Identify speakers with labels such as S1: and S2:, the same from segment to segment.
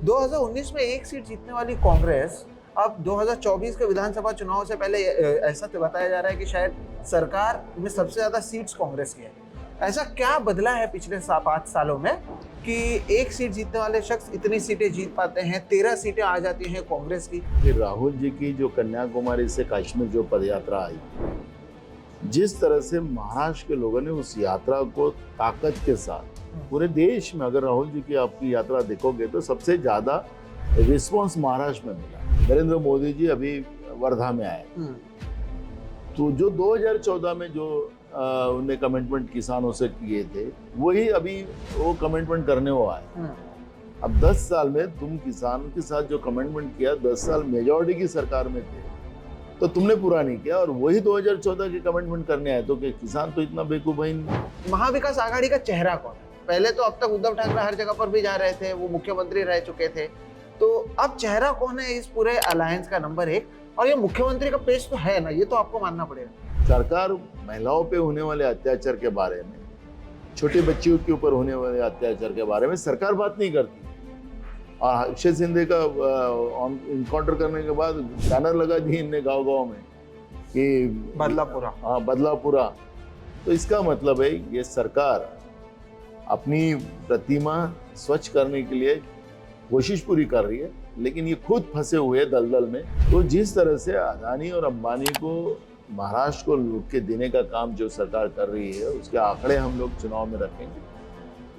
S1: 2019 में एक सीट जीतने वाली कांग्रेस अब 2024 के विधानसभा चुनाव से पहले ऐसा तो बताया जा रहा है कि शायद सरकार में सबसे ज्यादा सीट्स कांग्रेस की है। ऐसा क्या बदला है पिछले 5 सालों में कि एक सीट जीतने वाले शख्स इतनी सीटें जीत पाते हैं, 13 सीटें आ जाती हैं कांग्रेस की।
S2: फिर राहुल जी की जो कन्याकुमारी से कश्मीर जो पदयात्रा आई, जिस तरह से महाराष्ट्र के लोगों ने उस यात्रा को ताकत के साथ पूरे देश में, अगर राहुल जी की आपकी यात्रा देखोगे तो सबसे ज्यादा रिस्पांस महाराष्ट्र में मिला। नरेंद्र मोदी जी अभी वर्धा में आए, तो जो 2014 में जो उन्हें कमिटमेंट किसानों से किए थे, वही अभी वो कमिटमेंट करने वो आए। अब 10 साल में तुम किसानों के साथ जो कमिटमेंट किया, 10 साल मेजॉरिटी की सरकार में थे, तो तुमने पूरा नहीं किया, और वही 2014 के कमिटमेंट करने आए। तो किसान तो इतना बेवकूफ है नहीं।
S1: महाविकास आघाड़ी का चेहरा कौन है? पहले तो अब तक उद्धव ठाकरे हर जगह पर भी जा रहे थे, वो मुख्यमंत्री रह चुके थे, तो अब चेहरा कौन है इस पूरे अलायंस का नंबर 1? और ये मुख्यमंत्री का पेश तो है ना, ये तो आपको मानना पड़ेगा।
S2: सरकार महिलाओं पे होने वाले अत्याचार के बारे में, छोटे बच्चियों के ऊपर होने वाले अत्याचार के बारे में सरकार बात नहीं करती। और अक्षय सिंधे का इनकाउंटर करने के बाद बैनर लगा दिए इनने गांव-गांव में कि
S1: बदलापुरा।
S2: हाँ, बदलापुरा। तो इसका मतलब है ये सरकार अपनी प्रतिमा स्वच्छ करने के लिए कोशिश पूरी कर रही है, लेकिन ये खुद फंसे हुए दलदल में। तो जिस तरह से अदानी और अंबानी को महाराष्ट्र को लूट के देने का काम जो सरकार कर रही है, उसके आंकड़े हम लोग चुनाव में रखेंगे,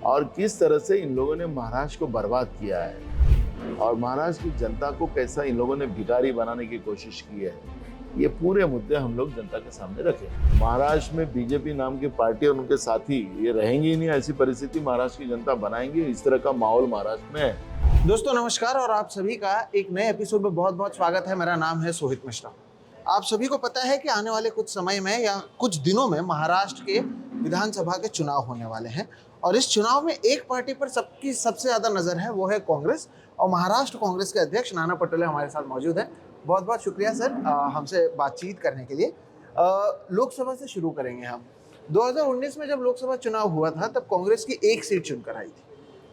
S2: और किस तरह से इन लोगों ने महाराष्ट्र को बर्बाद किया है और महाराष्ट्र की जनता को कैसा इन लोगों ने भिखारी बनाने की कोशिश की है, ये पूरे मुद्दे हम लोग जनता के सामने रखें। महाराष्ट्र में बीजेपी नाम की पार्टी और उनके साथी ये रहेंगे ही नहीं, ऐसी परिस्थिति महाराष्ट्र की जनता बनाएंगे। इस तरह का माहौल महाराष्ट्र में है।
S1: दोस्तों नमस्कार, और आप सभी का एक नए एपिसोड में बहुत बहुत स्वागत है। मेरा नाम है सोहित मिश्रा। आप सभी को पता है कि आने वाले कुछ समय में या कुछ दिनों में महाराष्ट्र के विधानसभा के चुनाव होने वाले हैं, और इस चुनाव में एक पार्टी पर सबकी सबसे ज्यादा नजर है, वो है कांग्रेस। और महाराष्ट्र कांग्रेस के अध्यक्ष नाना पटोले हमारे साथ मौजूद है। बहुत बहुत शुक्रिया सर हमसे बातचीत करने के लिए। लोकसभा से शुरू करेंगे हम। 2019 में जब लोकसभा चुनाव हुआ था, तब कांग्रेस की एक सीट चुनकर आई थी,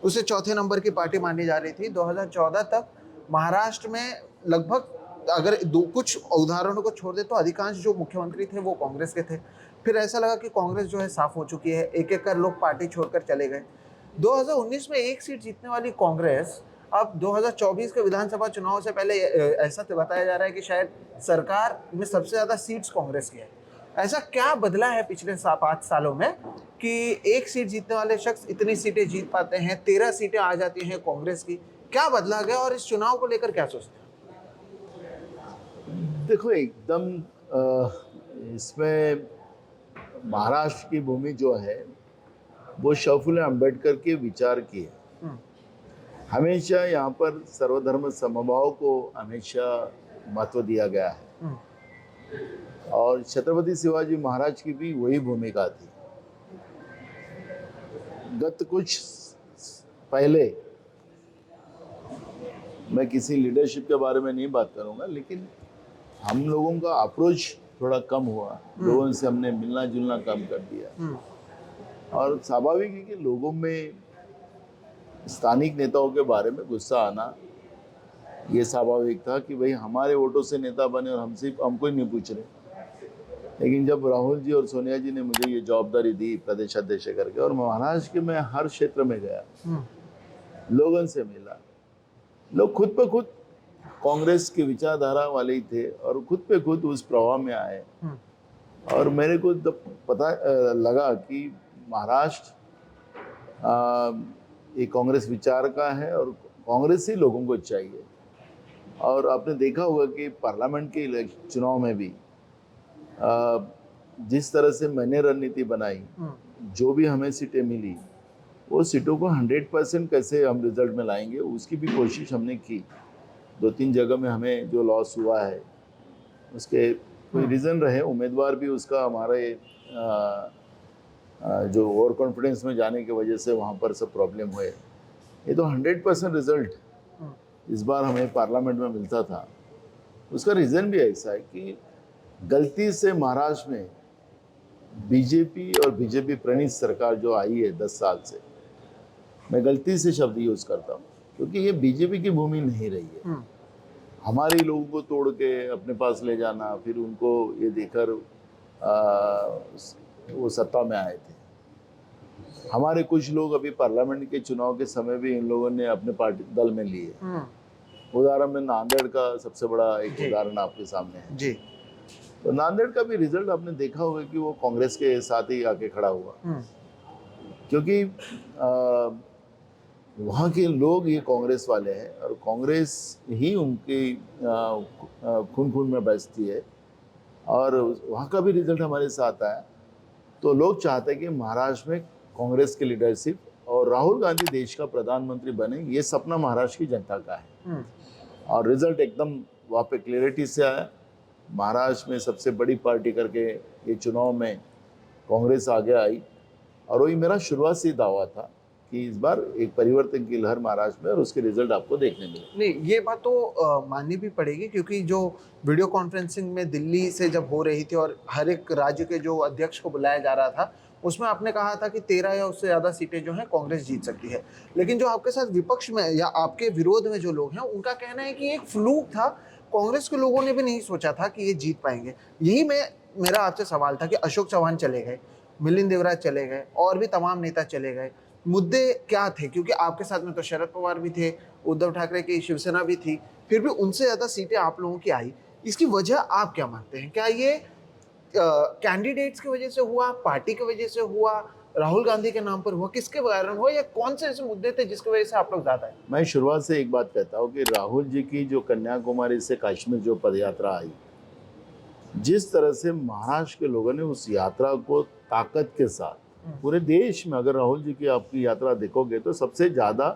S1: उसे चौथे नंबर की पार्टी मानी जा रही थी। 2014 तक महाराष्ट्र में लगभग, अगर कुछ उदाहरणों को छोड़ दे तो अधिकांश जो मुख्यमंत्री थे वो कांग्रेस के थे। फिर ऐसा लगा कि कांग्रेस जो है साफ हो चुकी है, एक एक कर लोग पार्टी छोड़कर चले गए। 2019 में एक सीट जीतने वाली कांग्रेस अब 2024 के विधानसभा चुनाव से पहले ऐसा तो बताया जा रहा है कि शायद सरकार में सबसे ज्यादा सीट्स कांग्रेस की है। ऐसा क्या बदला है पिछले 5 सालों में कि एक सीट जीतने वाले शख्स इतनी सीटें जीत पाते हैं, 13 सीटें आ जाती हैं कांग्रेस की? क्या बदला गया और इस चुनाव को लेकर क्या सोचते हैं?
S2: देखो, एकदम इसमें महाराष्ट्र की भूमि जो है वो शिव फुले अम्बेडकर के विचार की है। हमेशा यहाँ पर सर्वधर्म समभाव को हमेशा महत्व दिया गया है, और छत्रपति शिवाजी महाराज की भी वही भूमिका थी। गत कुछ पहले, मैं किसी लीडरशिप के बारे में नहीं बात करूंगा, लेकिन हम लोगों का अप्रोच थोड़ा कम हुआ, लोगों से हमने मिलना जुलना कम कर दिया, और स्वाभाविक है कि लोगों में स्थानिक नेताओं के बारे में गुस्सा आना ये स्वाभाविक था कि भाई हमारे वोटों से नेता बने और हमको ही नहीं पूछ रहे। लेकिन जब राहुल जी और सोनिया जी ने मुझे ये जवाबदारी दी प्रदेश अध्यक्ष करके, और महाराष्ट्र के मैं हर क्षेत्र में गया, लोगों से मिला, लोग खुद पे खुद कांग्रेस की विचारधारा वाले ही थे और खुद पे खुद उस प्रवाह में आए। और मेरे को जब पता लगा कि महाराष्ट्र एक कांग्रेस विचार का है और कांग्रेस ही लोगों को चाहिए। और आपने देखा होगा कि पार्लियामेंट के चुनाव में भी जिस तरह से मैंने रणनीति बनाई, जो भी हमें सीटें मिली, वो सीटों को 100% कैसे हम रिजल्ट में लाएंगे, उसकी भी कोशिश हमने की। 2-3 जगह में हमें जो लॉस हुआ है उसके कोई रीज़न रहे, उम्मीदवार भी उसका हमारे जो ओवर कॉन्फिडेंस में जाने की वजह से वहाँ पर सब प्रॉब्लम हुए। ये तो 100% रिजल्ट इस बार हमें पार्लियामेंट में मिलता था। उसका रीज़न भी ऐसा है कि गलती से महाराष्ट्र में बीजेपी और बीजेपी प्रणीत सरकार जो आई है 10 साल से, मैं गलती से शब्द यूज़ करता हूँ क्योंकि ये बीजेपी की भूमि नहीं रही है। हमारे ही लोगों को तोड़ के अपने पास ले जाना, फिर उनको ये देकर वो सत्ता में आए थे। हमारे कुछ लोग अभी पार्लियामेंट के चुनाव के समय भी इन लोगों ने अपने पार्टी दल में लिए। उदाहरण में नांदेड़ का सबसे बड़ा एक उदाहरण आपके सामने है
S1: जी।
S2: तो नांदेड़ का भी रिजल्ट आपने देखा होगा कि वो कांग्रेस के साथ ही आके खड़ा हुआ, क्योंकि वहाँ के लोग ये कांग्रेस वाले हैं और कांग्रेस ही उनकी खून खून में बसती है, और वहाँ का भी रिजल्ट हमारे साथ आया। तो लोग चाहते हैं कि महाराष्ट्र में कांग्रेस की लीडरशिप और राहुल गांधी देश का प्रधानमंत्री बने, ये सपना महाराष्ट्र की जनता का है। और रिजल्ट एकदम वहाँ पे क्लियरिटी से आया। महाराष्ट्र में सबसे बड़ी पार्टी करके ये चुनाव में कांग्रेस आगे आई, और वही मेरा शुरुआत से दावा था कि इस बार एक परिवर्तन की लहर महाराष्ट्र में, और उसके रिजल्ट आपको देखने मिले।
S1: नहीं, ये बात तो माननी भी पड़ेगी, क्योंकि जो वीडियो कॉन्फ्रेंसिंग में दिल्ली से जब हो रही थी और हर एक राज्य के जो अध्यक्ष को बुलाया जा रहा था, उसमें आपने कहा था कि 13 या उससे ज़्यादा सीटें जो हैं कांग्रेस जीत सकती है। लेकिन जो आपके साथ विपक्ष में या आपके विरोध में जो लोग हैं, उनका कहना है कि एक फ्लूक था, कांग्रेस के लोगों ने भी नहीं सोचा था कि ये जीत पाएंगे। यही मेरा आपसे सवाल था कि अशोक चौहान चले गए, मिलिंद देवराज चले गए, और भी तमाम नेता चले गए, मुद्दे क्या थे? क्योंकि आपके साथ में तो शरद पवार भी थे, उद्धव ठाकरे की शिवसेना भी थी, फिर भी उनसे ज़्यादा सीटें आप लोगों की आई। इसकी वजह आप क्या मानते हैं? क्या ये कैंडिडेट्स की वजह से हुआ, पार्टी की वजह से हुआ, राहुल गांधी के नाम पर हुआ, किसके कारण हुआ, या कौन से ऐसे मुद्दे थे जिसकी वजह से आप लोग ज़्यादा आए?
S2: मैं शुरुआत से एक बात कहता हूँ कि राहुल जी की जो कन्याकुमारी से कश्मीर जो पदयात्रा आई, जिस तरह से महाराष्ट्र के लोगों ने उस यात्रा को ताकत के साथ, पूरे देश में अगर राहुल जी की आपकी यात्रा देखोगे तो सबसे ज़्यादा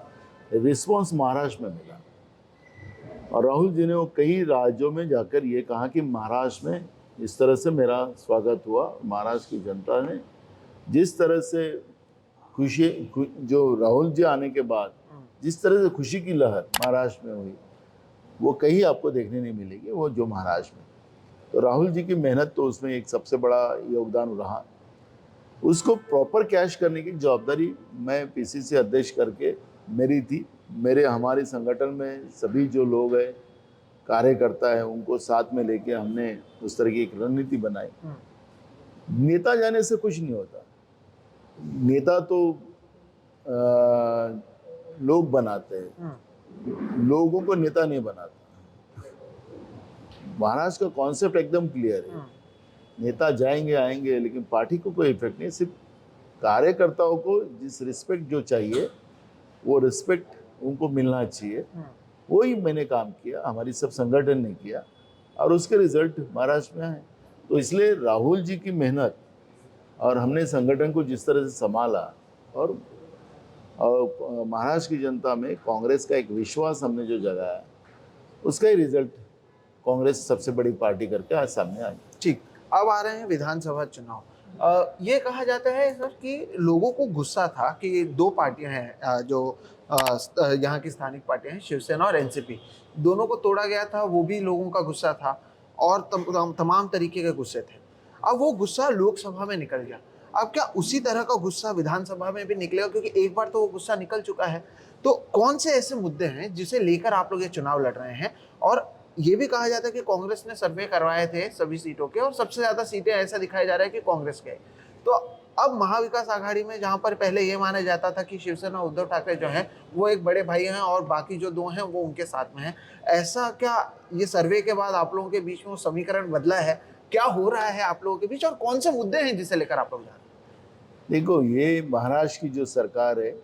S2: रिस्पांस महाराष्ट्र में मिला। और राहुल जी ने वो कई राज्यों में जाकर ये कहा कि महाराष्ट्र में इस तरह से मेरा स्वागत हुआ। महाराष्ट्र की जनता ने जिस तरह से जो राहुल जी आने के बाद जिस तरह से खुशी की लहर महाराष्ट्र में हुई, वो कहीं आपको देखने नहीं मिलेगी, वो जो महाराष्ट्र में। तो राहुल जी की मेहनत तो उसमें एक सबसे बड़ा योगदान रहा। उसको प्रॉपर कैश करने की जवाबदारी मैं पीसीसी अध्यक्ष करके मेरी थी। हमारे संगठन में सभी जो लोग हैं, कार्यकर्ता है, उनको साथ में लेके हमने उस तरह की एक रणनीति बनाई। नेता जाने से कुछ नहीं होता, नेता तो लोग बनाते हैं, लोगों को नेता नहीं बनाता। महाराष्ट्र का कॉन्सेप्ट एकदम क्लियर है, नेता जाएंगे आएंगे लेकिन पार्टी को कोई इफेक्ट नहीं। सिर्फ कार्यकर्ताओं को जिस रिस्पेक्ट जो चाहिए वो रिस्पेक्ट उनको मिलना चाहिए। वही मैंने काम किया, हमारी सब संगठन ने किया, और उसके रिजल्ट महाराष्ट्र में आए। तो इसलिए राहुल जी की मेहनत और हमने संगठन को जिस तरह से संभाला, और महाराष्ट्र की जनता में कांग्रेस का एक विश्वास हमने जो जगाया, उसका ही रिजल्ट कांग्रेस सबसे बड़ी पार्टी करके आज सामने आई।
S1: ठीक, अब आ रहे हैं विधानसभा चुनाव। ये कहा जाता है सर कि लोगों को गुस्सा था कि दो पार्टियां हैं जो यहाँ की स्थानिक पार्टियां हैं, शिवसेना और एनसीपी, दोनों को तोड़ा गया था, वो भी लोगों का गुस्सा था, और तमाम तरीके के गुस्से थे। अब वो गुस्सा लोकसभा में निकल गया। अब क्या उसी तरह का गुस्सा विधानसभा में भी निकलेगा? क्योंकि एक बार तो वो गुस्सा निकल चुका है। तो कौन से ऐसे मुद्दे हैं जिसे लेकर आप लोग ये चुनाव लड़ रहे हैं? और ये भी कहा जाता है कि कांग्रेस ने सर्वे करवाए थे सभी सीटों के, और सबसे ज्यादा सीटें ऐसा दिखाया जा रहा है कि कांग्रेस के। तो अब महाविकास आघाड़ी में, जहां पर पहले ये माना जाता था कि शिवसेना उद्धव ठाकरे जो हैं वो एक बड़े भाई हैं और बाकी जो दो हैं वो उनके साथ में हैं, ऐसा क्या ये सर्वे के बाद आप लोगों के बीच में वो समीकरण बदला है? क्या हो रहा है आप लोगों के बीच, और कौन से मुद्दे हैं जिसे लेकर आप लोग जा रहे हैं?
S2: देखो, ये महाराष्ट्र की जो सरकार है,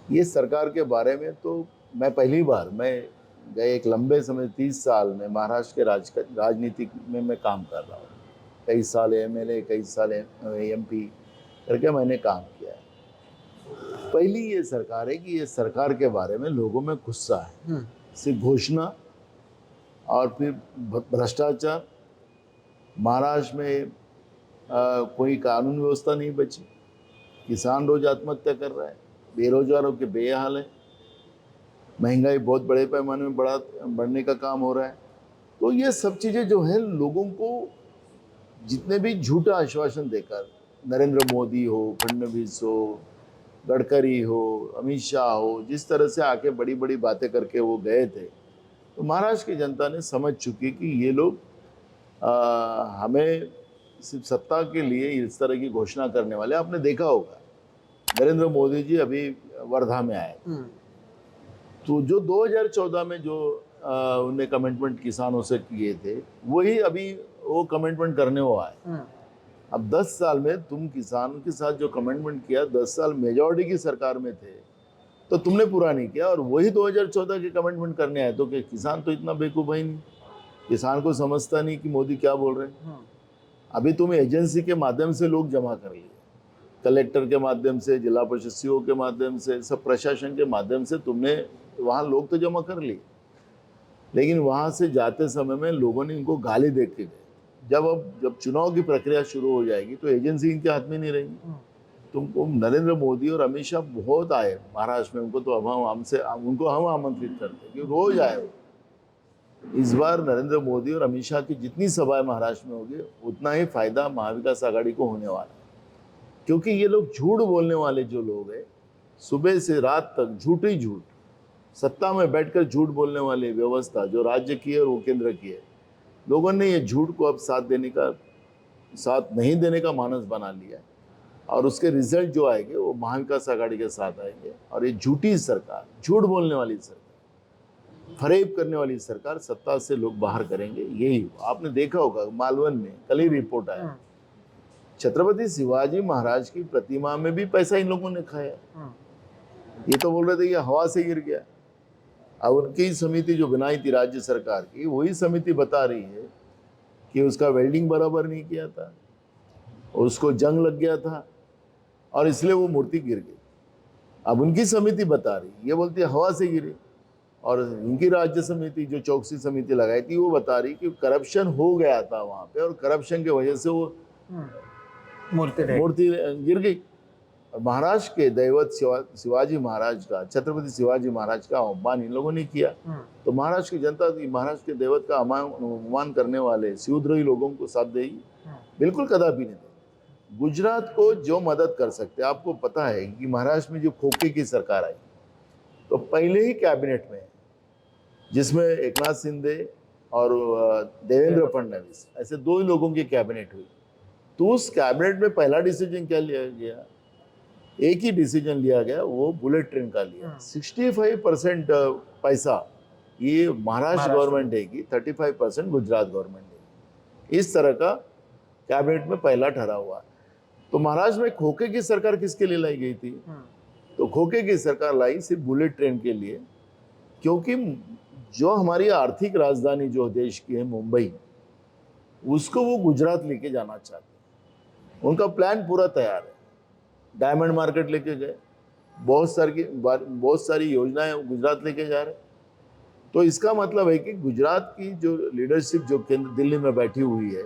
S2: ये सरकार के बारे में तो मैं पहली बार, मैं गए एक लंबे समय 30 साल में महाराष्ट्र के राजनीति में मैं काम कर रहा हूँ। कई साल एमएलए, कई साल एमपी करके मैंने काम किया है। पहली ये सरकार है कि ये सरकार के बारे में लोगों में गुस्सा है। सिर्फ घोषणा और फिर भ्रष्टाचार। महाराष्ट्र में कोई कानून व्यवस्था नहीं बची, किसान रोज आत्महत्या कर रहा है, बेरोजगारों के बेहाल है, महंगाई बहुत बड़े पैमाने में बढ़ने का काम हो रहा है। तो ये सब चीज़ें जो है, लोगों को जितने भी झूठा आश्वासन देकर, नरेंद्र मोदी हो, फडणवीस हो, गडकरी हो, अमित शाह हो, जिस तरह से आके बड़ी बड़ी बातें करके वो गए थे, तो महाराष्ट्र की जनता ने समझ चुकी कि ये लोग हमें सिर्फ सत्ता के लिए इस तरह की घोषणा करने वाले। आपने देखा होगा नरेंद्र मोदी जी अभी वर्धा में आए, तो जो 2014 में जो उन्हें कमिटमेंट किसानों से किए थे, वही अभी वो कमिटमेंट करने वो आए। अब 10 साल में तुम किसानों के साथ जो कमिटमेंट किया, 10 साल मेजॉरिटी की सरकार में थे, तो तुमने पूरा नहीं किया, और वही 2014 के कमिटमेंट करने आए। तो कि किसान तो इतना बेवकूफ़ है नहीं, किसान को समझता नहीं कि मोदी क्या बोल रहे हैं। अभी तुम एजेंसी के माध्यम से लोग जमा कर लिए, कलेक्टर के माध्यम से, जिला परिषद सीओ के माध्यम से, सब प्रशासन के माध्यम से तुमने वहाँ लोग तो जमा कर लिए, लेकिन वहाँ से जाते समय में लोगों ने इनको गाली देख के गए। जब चुनाव की प्रक्रिया शुरू हो जाएगी तो एजेंसी इनके हाथ में नहीं रहेगी। तुमको नरेंद्र मोदी और अमित शाह बहुत आए महाराष्ट्र में, उनको तो अब उनको हम आमंत्रित करते हैं कि रोज आए। इस बार नरेंद्र मोदी और अमित शाह की जितनी सभाएं महाराष्ट्र में होगी, उतना ही फायदा महाविकास आघाड़ी को होने वाला है। क्योंकि ये लोग झूठ बोलने वाले जो लोग हैं, सुबह से रात तक झूठ ही झूठ, सत्ता में बैठकर झूठ बोलने वाली व्यवस्था जो राज्य की है और वो केंद्र की है, लोगों ने ये झूठ को अब साथ नहीं देने का मानस बना लिया है। और उसके रिजल्ट जो आएंगे वो महाविकास आघाड़ी के साथ आएंगे। और ये झूठी सरकार, झूठ बोलने वाली सरकार, फरेब करने वाली सरकार सत्ता से लोग बाहर करेंगे। यही आपने देखा होगा मालवन में कल ही रिपोर्ट आया, छत्रपति शिवाजी महाराज की प्रतिमा में भी पैसा इन लोगों ने खाया। ये तो बोल रहे थे ये हवा से गिर गया। अब उनकी समिति जो बनाई थी राज्य सरकार की, वही समिति बता रही है कि उसका वेल्डिंग बराबर नहीं किया था, उसको जंग लग गया था और इसलिए वो मूर्ति गिर गई। अब उनकी समिति बता रही, ये बोलती है हवा से गिरी। और इनकी राज्य समिति जो चौकसी समिति लगाई थी, वो बता रही कि करप्शन हो गया था वहां पे, और करप्शन की वजह से वो मूर्ति गिर गई। महाराष्ट्र के दैवत शिवाजी महाराज का, छत्रपति शिवाजी महाराज का अपमान इन लोगों ने किया। तो महाराष्ट्र की जनता महाराष्ट्र के दैवत का अपमान करने वाले शिवद्रोही लोगों को साथ देगी? बिल्कुल कदापि नहीं देगी। गुजरात को जो मदद कर सकते, आपको पता है कि महाराष्ट्र में जो खोखे की सरकार आई, तो पहले ही कैबिनेट में, जिसमें एकनाथ शिंदे और देवेंद्र फडणवीस, ऐसे दो ही लोगों की कैबिनेट हुई, तो उस कैबिनेट में पहला डिसीजन क्या लिया गया? एक ही डिसीजन लिया गया, वो बुलेट ट्रेन का लिया। 65% पैसा ये महाराष्ट्र गवर्नमेंट देगी, 35% गुजरात गवर्नमेंट देगी। इस तरह का कैबिनेट में पहला ठहरा हुआ। तो महाराष्ट्र में खोखे की सरकार किसके लिए लाई गई थी? तो खोखे की सरकार लाई सिर्फ बुलेट ट्रेन के लिए, क्योंकि जो हमारी आर्थिक राजधानी जो देश की है मुंबई, उसको वो गुजरात लेके जाना चाहते हैं। उनका प्लान पूरा तैयार है। डायमंड मार्केट लेके गए, बहुत सारी योजनाएं गुजरात लेके जा रहे। तो इसका मतलब है कि गुजरात की जो लीडरशिप जो केंद्र दिल्ली में बैठी हुई है,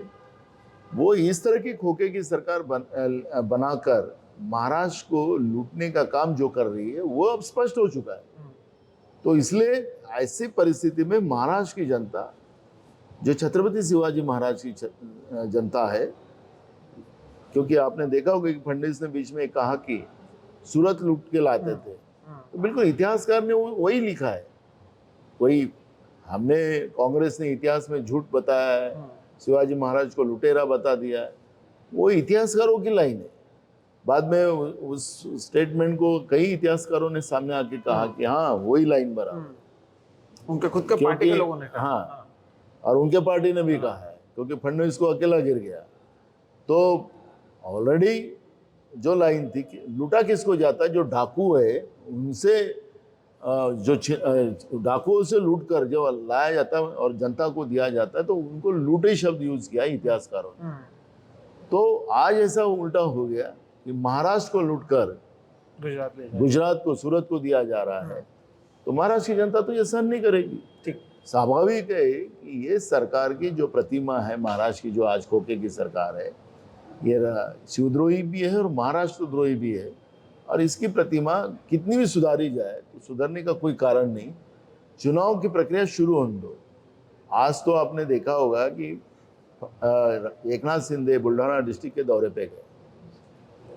S2: वो इस तरह की खोखे की सरकार बनाकर महाराष्ट्र को लूटने का काम जो कर रही है, वो अब स्पष्ट हो चुका है। तो इसलिए ऐसी परिस्थिति में महाराष्ट्र की जनता, जो छत्रपति शिवाजी महाराज की जनता है, क्योंकि आपने देखा होगा कि फडणवीस ने बीच में कहा कि सूरत लूट के लाते थे, तो बिल्कुल इतिहासकार ने वही लिखा है। वही हमने, कांग्रेस ने इतिहास में झूठ बताया है, शिवाजी महाराज को लुटेरा बता दिया है, वो इतिहासकारों की लाइन है। बाद में उस स्टेटमेंट को कई इतिहासकारों ने सामने आके कहा कि हाँ वही लाइन बराबर,
S1: उनके खुद के पार्टी के लोगों ने कहा।
S2: हाँ, और उनके पार्टी ने भी कहा है, क्योंकि फडणवीस को अकेला गिर गया। तो ऑलरेडी जो लाइन थी कि लूटा किसको जाता है, जो डाकू है उनसे, जो डाकुओं से लूट कर जो लाया जाता है और जनता को दिया जाता है, तो उनको लूटे शब्द यूज किया इतिहासकारों ने। तो आज ऐसा उल्टा हो गया कि महाराष्ट्र को लूटकर गुजरात को, सूरत को दिया जा रहा है। तो महाराष्ट्र की जनता तो ये सहन नहीं करेगी। ठीक, स्वाभाविक है कि ये सरकार की जो प्रतिमा है महाराष्ट्र की, जो आज खोखे की सरकार है, ये शिवद्रोही भी है और महाराष्ट्र द्रोही भी है। और इसकी प्रतिमा कितनी भी सुधारी जाए तो सुधरने का कोई कारण नहीं। चुनाव की प्रक्रिया शुरू होने दो। आज तो आपने देखा होगा कि एकनाथ शिंदे बुल्ढाना डिस्ट्रिक्ट के दौरे पे गए,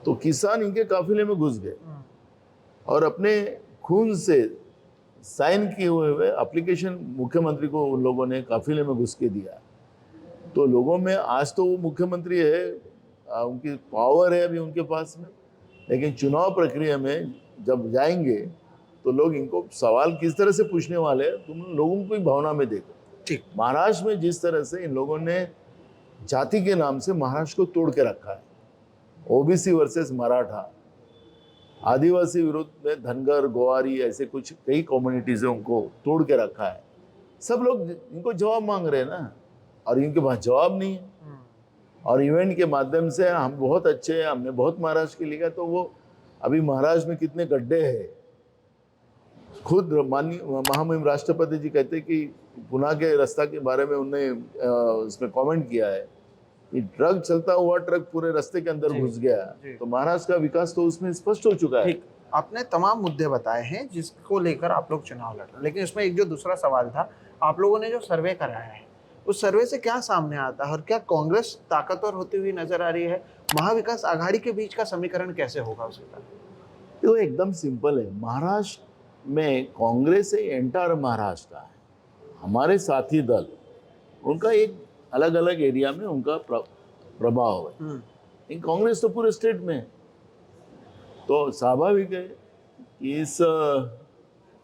S2: तो किसान इनके काफिले में घुस गए और अपने खून से साइन किए हुए एप्लीकेशन मुख्यमंत्री को उन लोगों ने काफिले में घुस के दिया। तो लोगों में आज तो वो मुख्यमंत्री है, उनकी पावर है अभी उनके पास में, लेकिन चुनाव प्रक्रिया में जब जाएंगे तो लोग इनको सवाल किस तरह से पूछने वाले हैं, तुम लोगों की भावना में देखो।
S1: ठीक।
S2: महाराष्ट्र में जिस तरह से इन लोगों ने जाति के नाम से महाराष्ट्र को तोड़ के रखा है, ओबीसी वर्सेस मराठा, आदिवासी विरोध में धनगर गोवारी ऐसे कुछ कई कम्युनिटीजों को तोड़ के रखा है। सब लोग इनको जवाब मांग रहे हैं ना, और इनके पास जवाब नहीं है। और इवेंट के माध्यम से हम बहुत अच्छे हैं, हमने बहुत महाराष्ट्र के लिखा, तो वो अभी महाराष्ट्र में कितने गड्ढे हैं। खुद माननीय महामहिम राष्ट्रपति जी कहते कि पुणे के रास्ता के बारे में उन्होंने उसमें कमेंट किया है कि ट्रक चलता हुआ ट्रक पूरे रास्ते के अंदर घुस गया। तो महाराष्ट्र का विकास तो उसमें स्पष्ट हो चुका है।
S1: ठीक, आपने तमाम मुद्दे बताए हैं जिसको लेकर आप लोग चुनाव लड़ रहे हैं, लेकिन इसमें एक जो दूसरा सवाल था, आप लोगों ने जो सर्वे कराया है उस सर्वे से क्या सामने आता है और क्या कांग्रेस ताकतवर होती हुई नजर आ रही है? महाविकास आघाड़ी के बीच का समीकरण कैसे होगा उसका?
S2: तो एकदम सिंपल है। महाराष्ट्र में कांग्रेस एंटायर महाराष्ट्र का है, हमारे साथी दल उनका एक अलग अलग एरिया में उनका प्रभाव है, लेकिन कांग्रेस तो पूरे स्टेट में है। तो स्वाभाविक है कि इस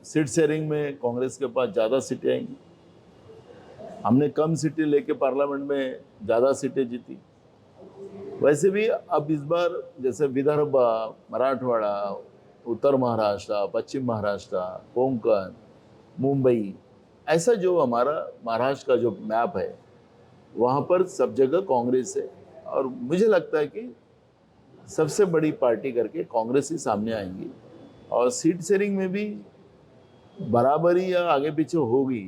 S2: सीट शेयरिंग में कांग्रेस के पास ज़्यादा सीटें आएंगी। हमने कम सीटें लेके पार्लियामेंट में ज़्यादा सीटें जीती। वैसे भी अब इस बार जैसे विदर्भ, मराठवाड़ा, उत्तर महाराष्ट्र, पश्चिम महाराष्ट्र, कोंकण, मुंबई, ऐसा जो हमारा महाराष्ट्र का जो मैप है वहाँ पर सब जगह कांग्रेस है। और मुझे लगता है कि सबसे बड़ी पार्टी करके कांग्रेस ही सामने आएंगी। और सीट शेयरिंग में भी बराबरी या आगे पीछे होगी,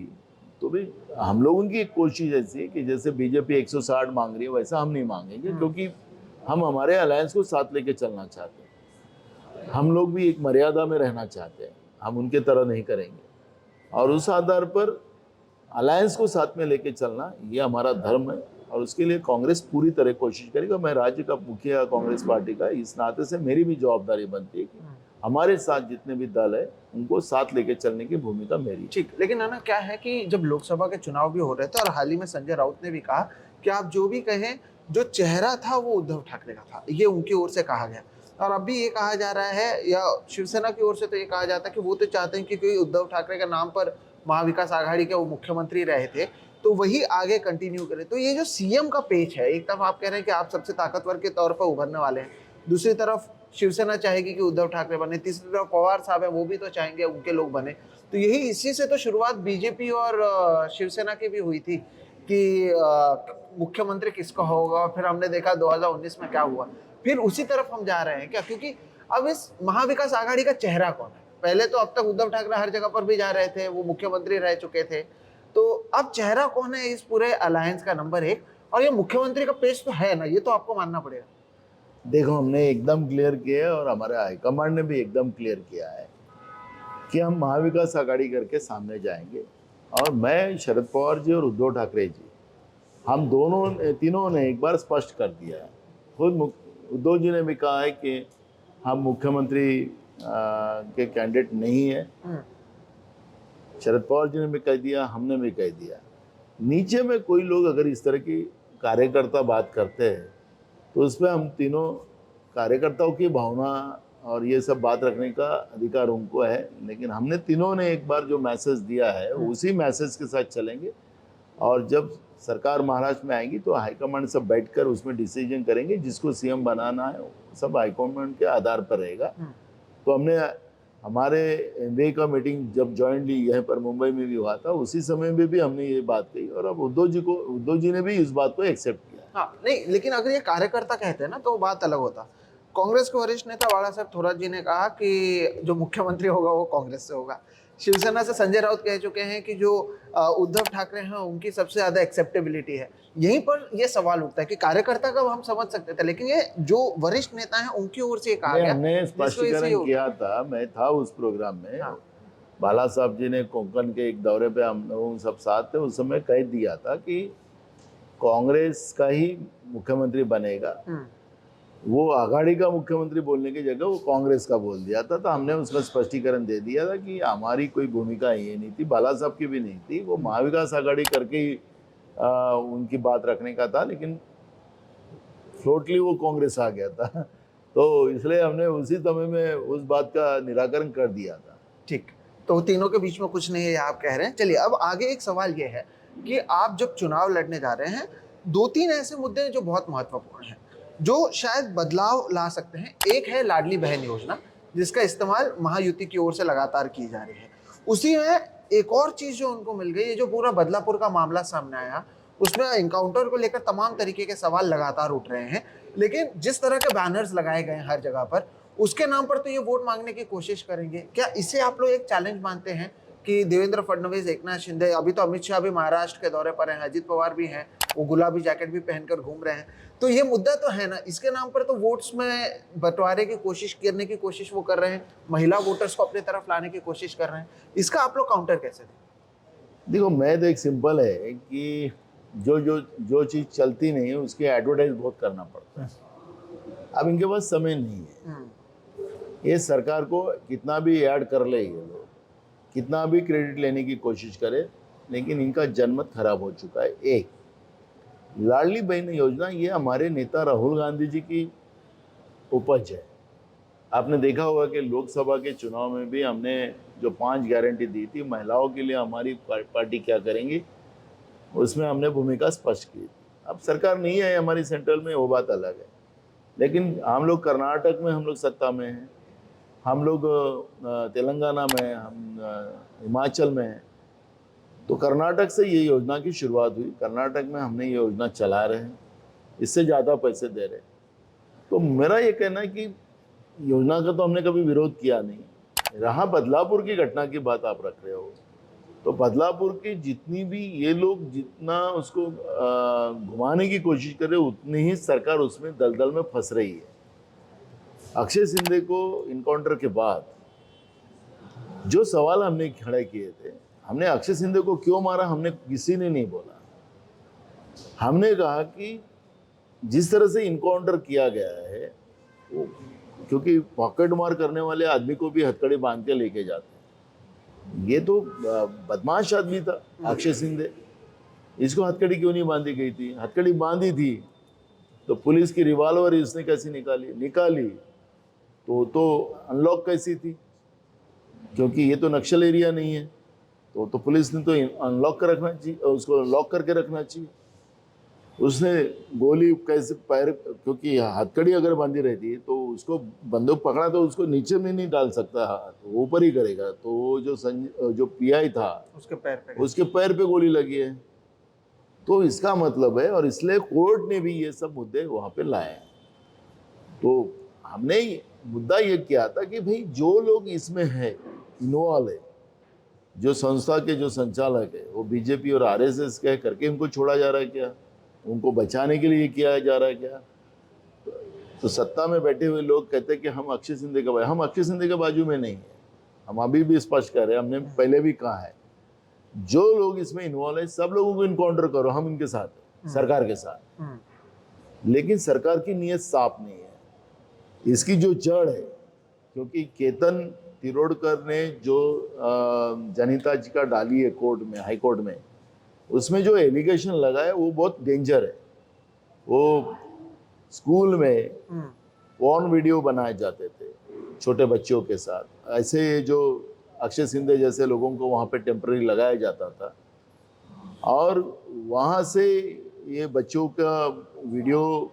S2: तो भी हम लोगों की एक कोशिश ऐसी है कि जैसे बीजेपी 160 मांग रही है वैसा हम नहीं मांगेंगे, क्योंकि हम हमारे अलायंस को साथ लेके चलना चाहते हैं। हम लोग भी एक मर्यादा में रहना चाहते हैं, हम उनके तरह नहीं करेंगे। और उस आधार पर अलायंस को साथ में लेके चलना ये हमारा धर्म है, और उसके लिए कांग्रेस पूरी तरह कोशिश करेगा। मैं राज्य का मुखिया कांग्रेस पार्टी का, इस नाते से मेरी भी जवाबदारी बनती है कि हमारे साथ जितने भी दल है उनको साथ लेके चलने की भूमिका मेरी।
S1: ठीक, लेकिन नाना क्या है कि जब लोकसभा के चुनाव भी हो रहे थे और हाल ही में संजय राउत ने भी कहा कि आप जो भी कहें, जो चेहरा था वो उद्धव ठाकरे का था, ये उनकी ओर से कहा गया। और अभी ये कहा जा रहा है, या शिवसेना की ओर से तो ये कहा जाता है कि वो तो चाहते हैं कि कोई उद्धव ठाकरे के नाम पर महाविकास आघाड़ी के वो मुख्यमंत्री रहे थे तो वही आगे कंटिन्यू करे। तो ये जो सीएम का पेच है, एक तरफ आप कह रहे हैं कि आप सबसे ताकतवर के तौर पर उभरने वाले हैं, दूसरी तरफ शिवसेना चाहेगी कि उद्धव ठाकरे बने, तीसरी तरफ पवार साहब है वो भी तो चाहेंगे उनके लोग बने। तो यही इसी से तो शुरुआत बीजेपी और शिवसेना की भी हुई थी कि मुख्यमंत्री किसका होगा। फिर हमने देखा 2019 में क्या हुआ, फिर उसी तरफ हम जा रहे हैं क्या? क्योंकि अब इस महाविकास आघाड़ी का चेहरा कौन है? पहले तो अब तक उद्धव ठाकरे हर जगह पर भी जा रहे थे, वो मुख्यमंत्री रह चुके थे, तो अब चेहरा कौन है इस पूरे अलायंस का? नंबर एक, और ये मुख्यमंत्री का पेच तो है ना, ये तो आपको मानना पड़ेगा।
S2: देखो, हमने एकदम क्लियर किया है और हमारे हाईकमांड ने भी एकदम क्लियर किया है कि हम महाविकास आघाड़ी करके सामने जाएंगे। और मैं, शरद पवार जी और उद्धव ठाकरे जी, हम तीनों ने एक बार स्पष्ट कर दिया है। खुद उद्धव जी ने भी कहा है कि हम मुख्यमंत्री के कैंडिडेट नहीं है। शरद पवार जी ने भी कह दिया, हमने भी कह दिया। नीचे में कोई लोग अगर इस तरह की कार्यकर्ता बात करते हैं तो उसमें हम तीनों कार्यकर्ताओं की भावना और ये सब बात रखने का अधिकार उनको है, लेकिन हमने तीनों ने एक बार जो मैसेज दिया है उसी मैसेज के साथ चलेंगे। और जब सरकार महाराष्ट्र में आएगी तो हाईकमांड सब बैठकर उसमें डिसीजन करेंगे, जिसको सीएम बनाना है सब हाईकमांड के आधार पर रहेगा। तो हमने हमारे एमबीए का मीटिंग जब जॉइंटली यहाँ पर मुंबई में भी हुआ था, उसी समय में भी हमने ये बात कही, और अब उद्धव जी ने भी इस बात को एक्सेप्ट किया।
S1: हाँ, नहीं, लेकिन अगर ये कार्यकर्ता कहते हैं ना तो बात अलग होता। कांग्रेस के वरिष्ठ नेता बाला साहब थोरात जी ने कहा कि जो मुख्यमंत्री होगा वो कांग्रेस से होगा। शिवसेना से संजय राउत कह चुके हैं कि जो उद्धव ठाकरे हैं उनकी सबसे ज्यादा एक्सेप्टेबिलिटी है। यहीं पर ये सवाल उठता है कि कार्यकर्ता का हम समझ सकते थे, लेकिन ये जो वरिष्ठ नेता हैं उनकी ओर से कहा गया।
S2: हमने स्पष्टीकरण किया था, मैं था उस प्रोग्राम में। हाँ। बाला साहब जी ने कोंकण के एक दौरे पे हम लोग सब साथ थे, उस समय कह दिया था कि कांग्रेस का ही मुख्यमंत्री बनेगा। वो आघाड़ी का मुख्यमंत्री बोलने की जगह वो कांग्रेस का बोल दिया था, तो हमने उसका स्पष्टीकरण दे दिया था कि हमारी कोई भूमिका ये नहीं थी, बाला साहब की भी नहीं थी, वो महाविकास आघाड़ी करके ही उनकी बात रखने का था, लेकिन फ्लोटली वो कांग्रेस आ गया था तो इसलिए हमने उसी समय में उस बात का निराकरण कर दिया था।
S1: ठीक, तो तीनों के बीच में कुछ नहीं है आप कह रहे हैं। चलिए अब आगे एक सवाल ये है कि आप जब चुनाव लड़ने जा रहे हैं, दो तीन ऐसे मुद्दे हैं जो बहुत महत्वपूर्ण हैं, जो शायद बदलाव ला सकते हैं। एक है लाडली बहन योजना, जिसका इस्तेमाल महायुति की ओर से लगातार की जा रही है। उसी में एक और चीज जो उनको मिल गई है, जो पूरा बदलापुर का मामला सामने आया, उसमें एनकाउंटर को लेकर तमाम तरीके के सवाल लगातार उठ रहे हैं, लेकिन जिस तरह के बैनर्स लगाए गए हैं हर जगह पर, उसके नाम पर तो ये वोट मांगने की कोशिश करेंगे। क्या इसे आप लोग एक चैलेंज मानते हैं कि देवेंद्र फडणवीस, एकनाथ शिंदे, अभी तो अमित शाह भी महाराष्ट्र के दौरे पर हैं, अजित पवार भी हैं, वो गुलाबी जैकेट भी पहनकर घूम रहे हैं, तो ये मुद्दा तो है ना, इसके नाम पर तो वोट्स में बंटवारे की कोशिश करने की कोशिश वो कर रहे हैं, महिला वोटर्स को अपनी तरफ लाने की कोशिश कर रहे हैं। इसका आप लोग काउंटर कैसे दें?
S2: देखो, मैं तो एक सिंपल है कि जो चीज़ चलती नहीं है उसकी एडवर्टाइज बहुत करना पड़ता है। अब इनके पास समय नहीं है। ये सरकार को कितना भी ऐड कर ले, ये लोग कितना भी क्रेडिट लेने की कोशिश करे, लेकिन इनका जनमत खराब हो चुका है। एक लाडली बहन योजना, ये हमारे नेता राहुल गांधी जी की उपज है। आपने देखा होगा कि लोकसभा के चुनाव में भी हमने जो 5 गारंटी दी थी महिलाओं के लिए, हमारी पार्टी क्या करेंगी, उसमें हमने भूमिका स्पष्ट की थी। अब सरकार नहीं है हमारी सेंट्रल में, वो बात अलग है, लेकिन हम लोग कर्नाटक में हम लोग सत्ता में हैं, हम लोग तेलंगाना में, हम हिमाचल में हैं। तो कर्नाटक से ये योजना की शुरुआत हुई, कर्नाटक में हमने ये योजना चला रहे हैं, इससे ज़्यादा पैसे दे रहे हैं। तो मेरा ये कहना है कि योजना का तो हमने कभी विरोध किया नहीं। रहा बदलापुर की घटना की बात आप रख रहे हो, तो बदलापुर की जितनी भी ये लोग जितना उसको घुमाने की कोशिश कर रहे हो, उतनी ही सरकार उसमें दलदल में फंस रही है। अक्षय सिंधे को इनकाउंटर के बाद जो सवाल हमने खड़े किए थे, हमने अक्षय सिंधे को क्यों मारा, हमने किसी ने नहीं बोला। हमने कहा कि जिस तरह से इनकाउंटर किया गया है, वो क्योंकि पॉकेट मार करने वाले आदमी को भी हथकड़ी बांध के लेके जाते हैं। ये तो बदमाश आदमी था अक्षय सिंधे, इसको हथकड़ी क्यों नहीं बांधी गई थी? हथकड़ी बांधी थी तो पुलिस की रिवॉल्वर इसने कैसी निकाली तो अनलॉक कैसी थी? क्योंकि ये तो नक्सल एरिया नहीं है, तो पुलिस ने तो अनलॉक कर रखना चाहिए, उसको लॉक करके रखना चाहिए। उसने गोली कैसे पैर, क्योंकि हथकड़ी अगर बांधी रहती तो उसको बंदूक पकड़ा तो उसको नीचे में नहीं डाल सकता, तो ऊपर ही करेगा। तो वो जो पीआई था उसके पैर पे गोली लगी है। तो इसका मतलब है, और इसलिए कोर्ट ने भी ये सब मुद्दे वहाँ पे लाए। तो हमने मुद्दा ये किया था कि भाई जो लोग इसमें है, इन्वॉल्व है, जो संस्था के जो संचालक है वो बीजेपी और आरएसएस के करके उनको छोड़ा जा रहा है क्या? उनको बचाने के लिए किया जा रहा है क्या? तो सत्ता में बैठे हुए लोग कहते हैं कि हम अक्षय सिंधे के बाजू, हम अक्षय सिंधे के बाजू में नहीं है। हम अभी भी स्पष्ट कर रहे हैं, हमने पहले भी कहा है, जो लोग इसमें इन्वॉल्व है सब लोगों को इनकाउंटर करो, हम इनके साथ हैं, सरकार के साथ। लेकिन सरकार की नीयत साफ नहीं है, इसकी जो जड़ है, क्योंकि केतन तिरोडकर ने जो जनिता जी का डाली है कोर्ट में, हाई कोर्ट में, उसमें जो एलिगेशन लगा है वो बहुत डेंजर है। वो स्कूल में पॉर्न वीडियो बनाए जाते थे छोटे बच्चों के साथ, ऐसे जो अक्षय सिंधे जैसे लोगों को वहाँ पे टेम्पररी लगाया जाता था, और वहाँ से ये बच्चों का वीडियो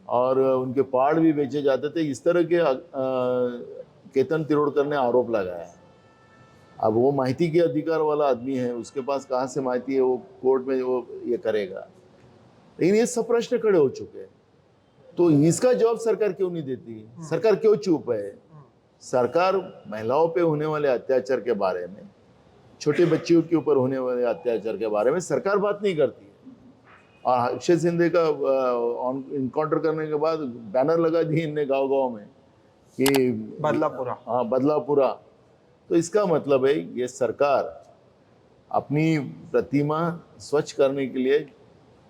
S2: और उनके पार्ट भी बेचे जाते थे। इस तरह के केतन तिरोडकर ने आरोप लगाया। अब वो माहिती के अधिकार वाला आदमी है, उसके पास कहाँ से माहिती है, वो कोर्ट में वो ये करेगा। लेकिन ये सब प्रश्न खड़े हो चुके हैं, तो इसका जवाब सरकार क्यों नहीं देती? सरकार क्यों चुप है? सरकार महिलाओं पे होने वाले अत्याचार के बारे में, छोटे बच्चियों के ऊपर होने वाले अत्याचार के बारे में सरकार बात नहीं करती है। और अक्षय सिंधे का इनकाउंटर करने के बाद बैनर लगा दिए इनने गांव-गांव में कि
S1: बदलापुरा,
S2: हाँ बदलापुरा। तो इसका मतलब है ये सरकार अपनी प्रतिमा स्वच्छ करने के लिए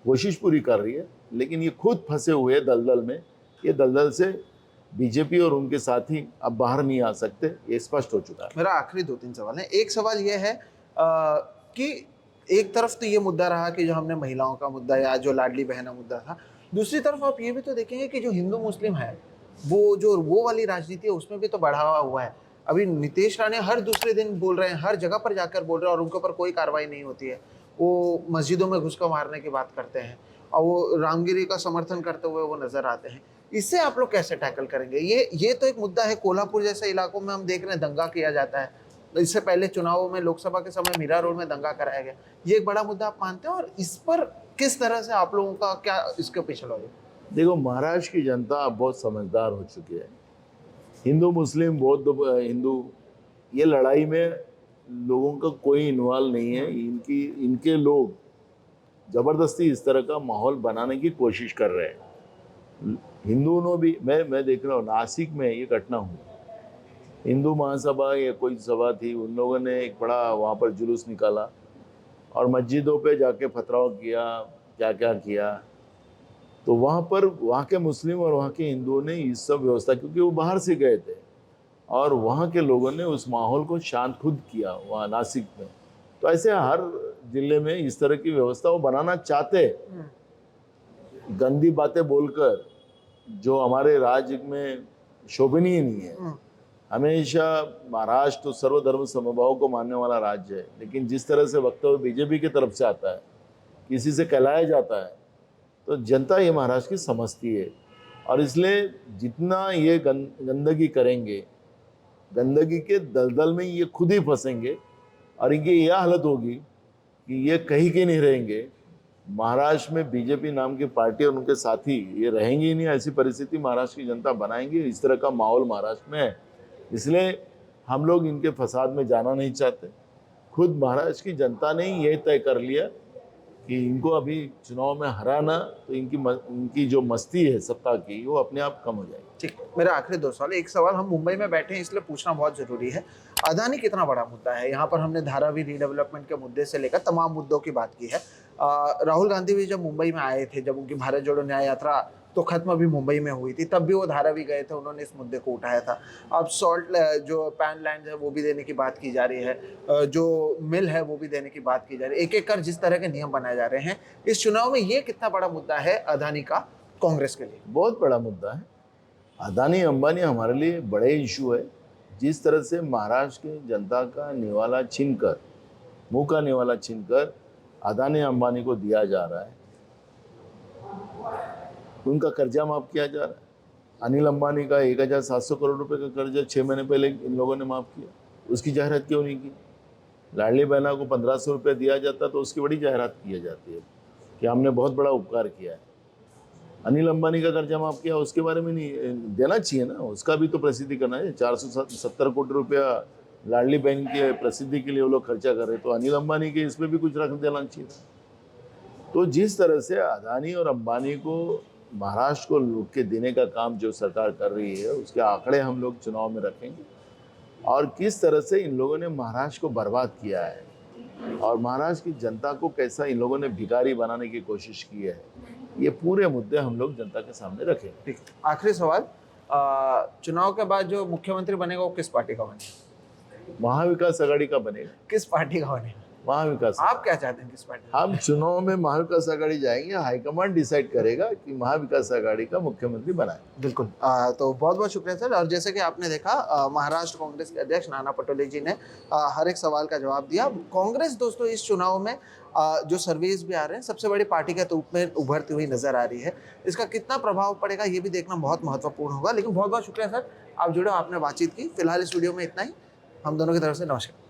S2: कोशिश पूरी कर रही है, लेकिन ये खुद फंसे हुए दलदल में ये दलदल से बीजेपी और उनके साथी अब बाहर नहीं आ सकते, ये स्पष्ट हो चुका है।
S1: मेरा आखिरी 2-3 सवाल है। एक सवाल ये है कि एक तरफ तो ये मुद्दा रहा कि जो हमने महिलाओं का मुद्दा या जो लाडली बहना मुद्दा था, दूसरी तरफ आप ये भी तो देखेंगे कि जो हिंदू मुस्लिम है, वो वाली राजनीति है, उसमें भी तो बढ़ावा हुआ है। अभी नीतीश राणे हर दूसरे दिन बोल रहे हैं, हर जगह पर जाकर बोल रहे हैं और उनके ऊपर कोई कार्रवाई नहीं होती है। वो मस्जिदों में घुसकर मारने की बात करते हैं और वो रामगिरी का समर्थन करते हुए वो नजर आते हैं। इससे आप लोग कैसे टैकल करेंगे? ये तो एक मुद्दा है। कोल्हापुर जैसे इलाकों में हम देख रहे हैं दंगा किया जाता है। इससे पहले चुनावों में लोकसभा के समय मीरा रोड में दंगा कराया गया। ये एक बड़ा मुद्दा आप मानते हैं और इस पर किस तरह से आप लोगों का क्या इसके पीछे लॉजिक?
S2: देखो, महाराष्ट्र की जनता अब बहुत समझदार हो चुकी है। हिंदू मुस्लिम बौद्ध हिंदू, ये लड़ाई में लोगों का कोई इन्वॉल्व नहीं है। इनके लोग जबरदस्ती इस तरह का माहौल बनाने की कोशिश कर रहे हैं। हिंदुओं ने भी, मैं देख रहा हूँ नासिक में ये घटना हुई, हिंदू महासभा या कोई सभा थी, उन लोगों ने एक बड़ा वहाँ पर जुलूस निकाला और मस्जिदों पे जाके पथराव किया, क्या क्या किया। तो वहाँ पर वहाँ के मुस्लिम और वहाँ के हिंदुओं ने इस सब व्यवस्था, क्योंकि वो बाहर से गए थे, और वहाँ के लोगों ने उस माहौल को शांत खुद किया वहाँ नासिक में। तो ऐसे हर जिले में इस तरह की व्यवस्था वो बनाना चाहते। गंदी बातें बोलकर जो हमारे राज्य में शोभनीय नहीं है। हमेशा महाराष्ट्र तो सर्वधर्म समभाव को मानने वाला राज्य है, लेकिन जिस तरह से वक्तव्य बीजेपी की तरफ से आता है, किसी से कहलाया जाता है, तो जनता ये महाराष्ट्र की समझती है। और इसलिए जितना ये गंदगी करेंगे, गंदगी के दलदल में ये खुद ही फंसेंगे और इनकी यह हालत होगी कि ये कहीं के नहीं रहेंगे। महाराष्ट्र में बीजेपी नाम की पार्टी और उनके साथी ये रहेंगे ही नहीं। ऐसी परिस्थिति महाराष्ट्र की जनता बनाएंगे। इस तरह का माहौल महाराष्ट्र में है, इसलिए हम लोग इनके फसाद में जाना नहीं चाहते। खुद महाराष्ट्र की जनता ने ये तय कर लिया कि इनको अभी चुनाव में हराना, तो इनकी जो मस्ती है सत्ता की, वो अपने आप कम हो जाएगी।
S1: ठीक, मेरा आखिरी 2 सवाल। एक सवाल, हम मुंबई में बैठे हैं इसलिए पूछना बहुत जरूरी है। अदानी कितना बड़ा मुद्दा है? यहाँ पर हमने धारावी रीडेवलपमेंट के मुद्दे से लेकर तमाम मुद्दों की बात की है। राहुल गांधी भी जब मुंबई में आए थे, जब उनकी भारत जोड़ो न्याय यात्रा तो खत्म अभी मुंबई में हुई थी, तब भी वो धारावी गए थे, उन्होंने इस मुद्दे को उठाया था। अब सॉल्ट जो पैन लैंड है वो भी देने की बात की जा रही है, जो मिल है वो भी देने की बात की जा रही है। एक एक कर जिस तरह के नियम बनाए जा रहे हैं, इस चुनाव में ये कितना बड़ा मुद्दा है अदानी का कांग्रेस के लिए?
S2: बहुत बड़ा मुद्दा है। अदानी अंबानी हमारे लिए बड़े इशू है। जिस तरह से महाराष्ट्र की जनता का निवाला छीनकर, मुंह का निवाला छीनकर अदानी अंबानी को दिया जा रहा है, उनका कर्जा माफ किया जा रहा है। अनिल अंबानी का 1700 करोड़ रुपए का कर्जा 6 महीने पहले इन लोगों ने माफ किया, उसकी जाहिरात क्यों नहीं की? लाडली बहना को 1500 रुपये दिया जाता तो उसकी बड़ी जाहिरात की जाती है कि हमने बहुत बड़ा उपकार किया है। अनिल अंबानी का कर्जा माफ किया, उसके बारे में नहीं देना चाहिए ना, उसका भी तो प्रसिद्धि करना है। 470 करोड़ रुपया लाडली बहन की प्रसिद्धि के लिए वो लोग खर्चा कर रहे, तो अनिल अंबानी के इसमें भी कुछ रख देना चाहिए। तो जिस तरह से अदानी और अंबानी को महाराष्ट्र को लूट के देने का काम जो सरकार कर रही है, उसके आंकड़े हम लोग चुनाव में रखेंगे, और किस तरह से इन लोगों ने महाराष्ट्र को बर्बाद किया है और महाराष्ट्र की जनता को कैसा इन लोगों ने भिखारी बनाने की कोशिश की है, ये पूरे मुद्दे हम लोग जनता के सामने रखेंगे।
S1: ठीक, आखिरी सवाल, चुनाव के बाद जो मुख्यमंत्री बनेगा वो किस पार्टी का बनेगा?
S2: महाविकास आघाड़ी का बनेगा।
S1: किस पार्टी का बनेगा?
S2: महाविकास।
S1: आप क्या चाहते हैं किस पार्टी?
S2: हम चुनाव में महाविकास आघाड़ी जाएंगे, हाईकमांड डिसाइड करेगा कि महाविकास आघाड़ी का मुख्यमंत्री बनाए।
S1: बिल्कुल। तो बहुत बहुत शुक्रिया सर। और जैसे कि आपने देखा, महाराष्ट्र कांग्रेस के अध्यक्ष नाना पटोले जी ने हर एक सवाल का जवाब दिया। कांग्रेस दोस्तों इस चुनाव में जो सर्वेज भी आ रहे हैं, सबसे बड़ी पार्टी के रूप में उभरती हुई नजर आ रही है। इसका कितना प्रभाव पड़ेगा ये भी देखना बहुत महत्वपूर्ण होगा। लेकिन बहुत बहुत शुक्रिया सर, आप जुड़े, आपने बातचीत की। फिलहाल इस वीडियो में इतना ही। हम दोनों की तरफ से नमस्कार।